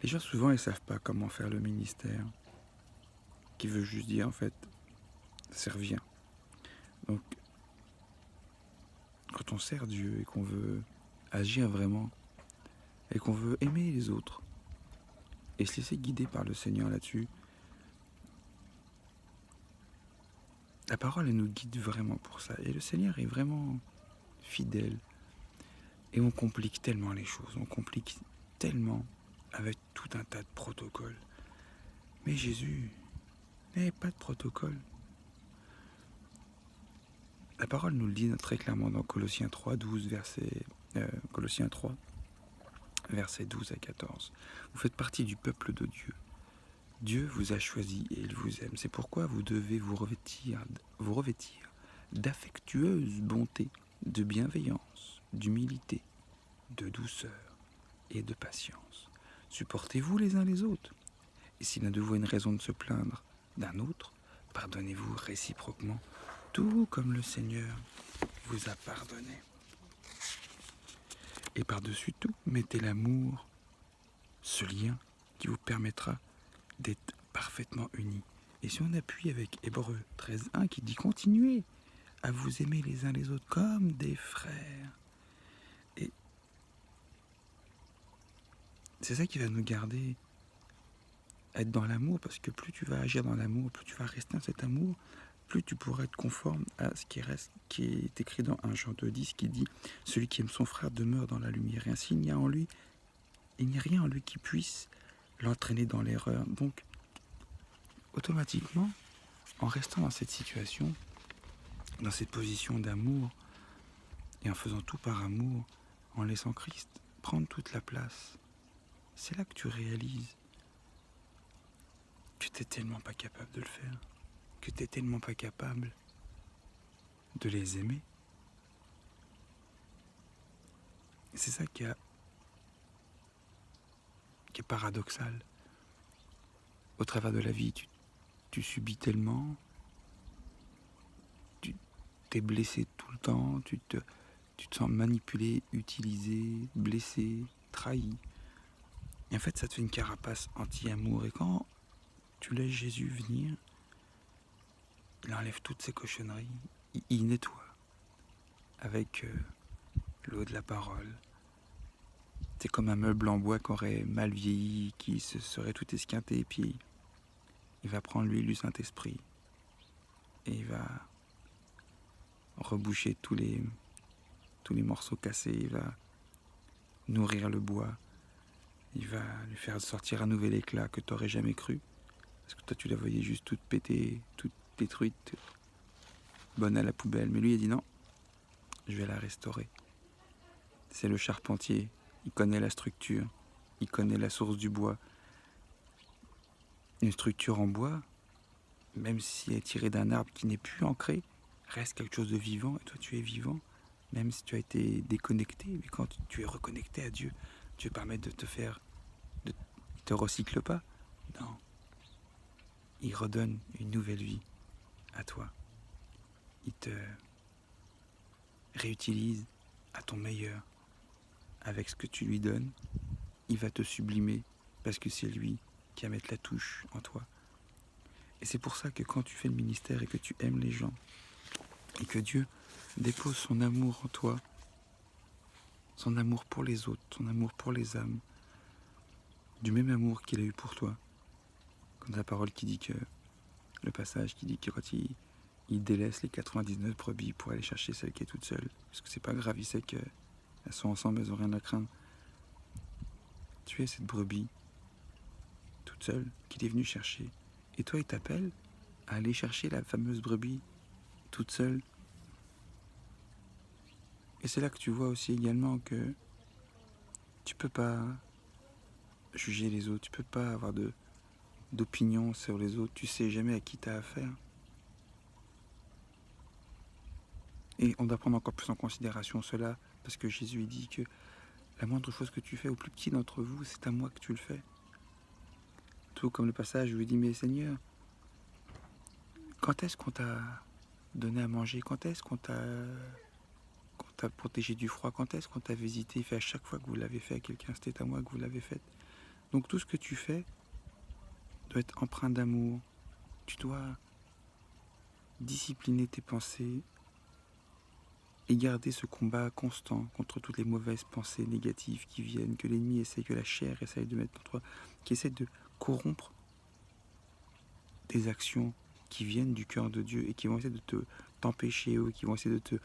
Les gens souvent ils savent pas comment faire le ministère, qui veut juste dire en fait servir. Donc quand on sert Dieu et qu'on veut agir vraiment et qu'on veut aimer les autres et se laisser guider par le Seigneur là-dessus, la parole elle nous guide vraiment pour ça. Et le Seigneur est vraiment fidèle. Et on complique tellement les choses, on complique tellement avec tout un tas de protocoles. Mais Jésus n'avait pas de protocole. La parole nous le dit très clairement dans Colossiens 3, 12, Colossiens 3, versets 12 à 14. Vous faites partie du peuple de Dieu. Dieu vous a choisi et il vous aime. C'est pourquoi vous devez vous revêtir d'affectueuse bonté, de bienveillance, d'humilité, de douceur et de patience. Supportez-vous les uns les autres. Et s'il y a de vous une raison de se plaindre d'un autre, pardonnez-vous réciproquement, tout comme le Seigneur vous a pardonné. Et par-dessus tout, mettez l'amour, ce lien qui vous permettra d'être parfaitement unis. Et si on appuie avec Hébreux 13.1 qui dit continuez à vous aimer les uns les autres comme des frères. Et c'est ça qui va nous garder à être dans l'amour, parce que plus tu vas agir dans l'amour, plus tu vas rester dans cet amour, plus tu pourras être conforme à ce qui est écrit dans 1 Jean 2.10 qui dit « Celui qui aime son frère demeure dans la lumière. Et ainsi, il n'y a rien en lui qui puisse l'entraîner dans l'erreur. » Donc, automatiquement, en restant dans cette situation, dans cette position d'amour, et en faisant tout par amour, en laissant Christ prendre toute la place, c'est là que tu réalises que tu n'es tellement pas capable de le faire, que tu n'es tellement pas capable de les aimer. C'est ça qui est paradoxal. Au travers de la vie, tu subis tellement, tu t'es blessé tout le temps, tu te sens manipulé, utilisé, blessé, trahi. Et en fait, ça te fait une carapace anti-amour. Et quand tu laisses Jésus venir, il enlève toutes ces cochonneries, il nettoie avec l'eau de la parole. C'est comme un meuble en bois qui aurait mal vieilli, qui se serait tout esquinté, et puis il va prendre l'huile du Saint-Esprit et il va reboucher tous les morceaux cassés, il va nourrir le bois, il va lui faire sortir un nouvel éclat que tu n'aurais jamais cru, parce que toi tu la voyais juste toute pétée, toute détruite, bonne à la poubelle, mais lui il a dit non, je vais la restaurer. C'est le charpentier, il connaît la structure, il connaît la source du bois. Une structure en bois, même si elle est tirée d'un arbre qui n'est plus ancré, reste quelque chose de vivant, et toi tu es vivant, même si tu as été déconnecté, mais quand tu es reconnecté à Dieu, Dieu permet de te faire, il te recycle pas, non, il redonne une nouvelle vie à toi, il te réutilise à ton meilleur, avec ce que tu lui donnes, il va te sublimer, parce que c'est lui qui va mettre la touche en toi. Et c'est pour ça que quand tu fais le ministère et que tu aimes les gens, et que Dieu dépose son amour en toi, son amour pour les autres, son amour pour les âmes, du même amour qu'il a eu pour toi. Comme la parole qui dit que, le passage qui dit que quand il délaisse les 99 brebis pour aller chercher celle qui est toute seule, parce que c'est pas grave, il sait qu'elles sont ensemble, elles n'ont rien à craindre. Tu es cette brebis, toute seule, qu'il est venu chercher. Et toi, il t'appelle à aller chercher la fameuse brebis, toute seule. Et c'est là que tu vois aussi également que tu peux pas juger les autres, tu peux pas avoir d'opinion sur les autres, tu sais jamais à qui tu as affaire. Et on doit prendre encore plus en considération cela, parce que Jésus dit que la moindre chose que tu fais au plus petit d'entre vous, c'est à moi que tu le fais. Tout comme le passage où il dit, mais Seigneur, quand est-ce qu'on t'a donné à manger? Quand est-ce qu'on t'a protégé du froid? Quand est-ce qu'on t'a visité? Il fait à chaque fois que vous l'avez fait à quelqu'un, c'était à moi que vous l'avez fait. Donc tout ce que tu fais doit être empreint d'amour. Tu dois discipliner tes pensées et garder ce combat constant contre toutes les mauvaises pensées négatives qui viennent, que l'ennemi essaie, que la chair essaye de mettre en toi, qui essaie de corrompre des actions qui viennent du cœur de Dieu et qui vont essayer de t'empêcher ou qui vont essayer de te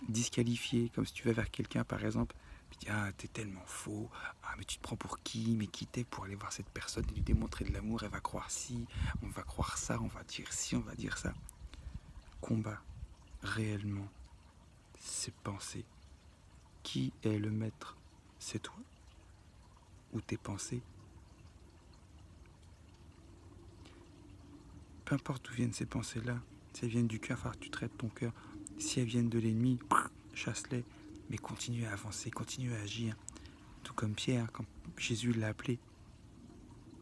disqualifier, comme si tu vas vers quelqu'un par exemple, puis tu dis ah t'es tellement faux, ah mais tu te prends pour qui, mais qui t'es pour aller voir cette personne et lui démontrer de l'amour, elle va croire ci, on va croire ça, on va dire ci, on va dire ça. Combat réellement ces pensées. Qui est le maître? C'est toi ou tes pensées? Peu importe d'où viennent ces pensées-là, si elles viennent du cœur, tu traites ton cœur. Si elles viennent de l'ennemi, chasse-les, mais continue à avancer, continue à agir. Tout comme Pierre, quand Jésus l'a appelé,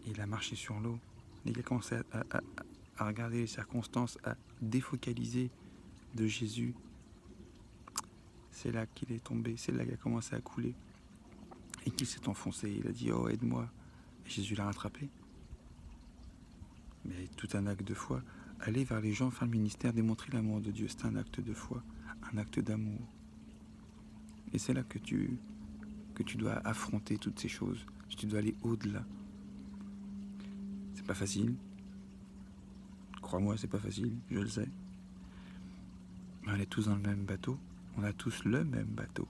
il a marché sur l'eau. Il a commencé à regarder les circonstances, à défocaliser de Jésus. C'est là qu'il est tombé, c'est là qu'il a commencé à couler. Et qu'il s'est enfoncé, il a dit « Oh, aide-moi ». Et Jésus l'a rattrapé. Mais tout un acte de foi. Aller vers les gens, faire le ministère, démontrer l'amour de Dieu, c'est un acte de foi, un acte d'amour. Et c'est là que tu dois affronter toutes ces choses. Tu dois aller au-delà. C'est pas facile. Crois-moi, c'est pas facile, je le sais. Mais on est tous dans le même bateau. On a tous le même bateau.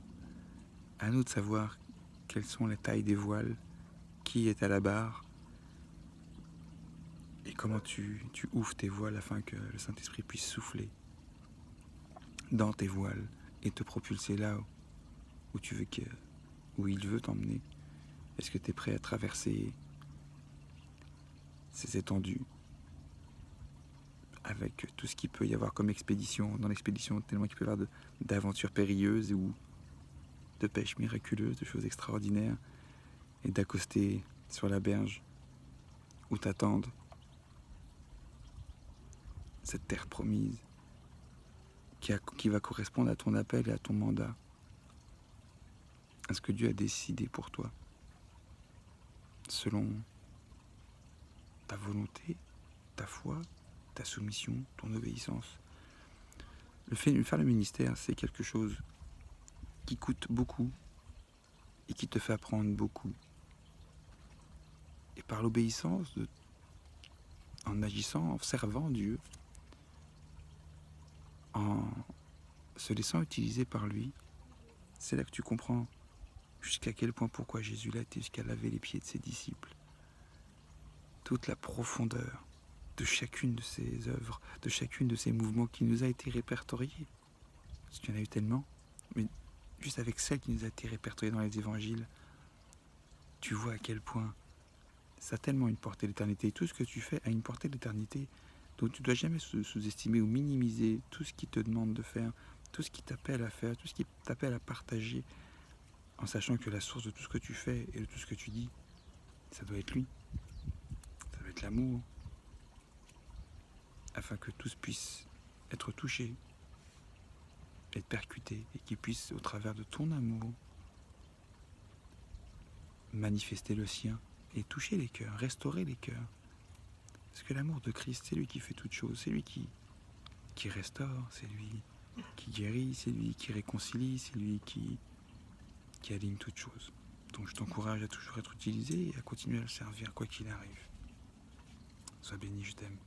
À nous de savoir quelles sont les tailles des voiles, qui est à la barre, et comment tu ouvres tes voiles afin que le Saint-Esprit puisse souffler dans tes voiles et te propulser là où tu veux où il veut t'emmener. Est-ce que tu es prêt à traverser ces étendues avec tout ce qu'il peut y avoir comme expédition, dans l'expédition tellement qu'il peut y avoir d'aventures périlleuses ou de pêches miraculeuses, de choses extraordinaires, et d'accoster sur la berge où t'attendent cette terre promise qui va correspondre à ton appel et à ton mandat, à ce que Dieu a décidé pour toi, selon ta volonté, ta foi, ta soumission, ton obéissance. Faire le ministère, c'est quelque chose qui coûte beaucoup et qui te fait apprendre beaucoup. Et par l'obéissance, en agissant, en servant Dieu, en se laissant utiliser par lui, c'est là que tu comprends jusqu'à quel point pourquoi Jésus l'a été, jusqu'à laver les pieds de ses disciples. Toute la profondeur de chacune de ses œuvres, de chacune de ses mouvements qui nous a été répertoriée. Parce qu'il y en a eu tellement, mais juste avec celle qui nous a été répertoriée dans les évangiles, tu vois à quel point ça a tellement une portée d'éternité. Tout ce que tu fais a une portée d'éternité. Donc tu ne dois jamais sous-estimer ou minimiser tout ce qu'il te demande de faire, tout ce qui t'appelle à faire, tout ce qui t'appelle à partager, en sachant que la source de tout ce que tu fais et de tout ce que tu dis, ça doit être lui. Ça doit être l'amour. Afin que tous puissent être touchés, être percutés, et qu'ils puissent, au travers de ton amour, manifester le sien et toucher les cœurs, restaurer les cœurs. Parce que l'amour de Christ, c'est lui qui fait toutes choses, c'est lui qui restaure, c'est lui qui guérit, c'est lui qui réconcilie, c'est lui qui aligne toutes choses. Donc je t'encourage à toujours être utilisé et à continuer à le servir, quoi qu'il arrive. Sois béni, je t'aime.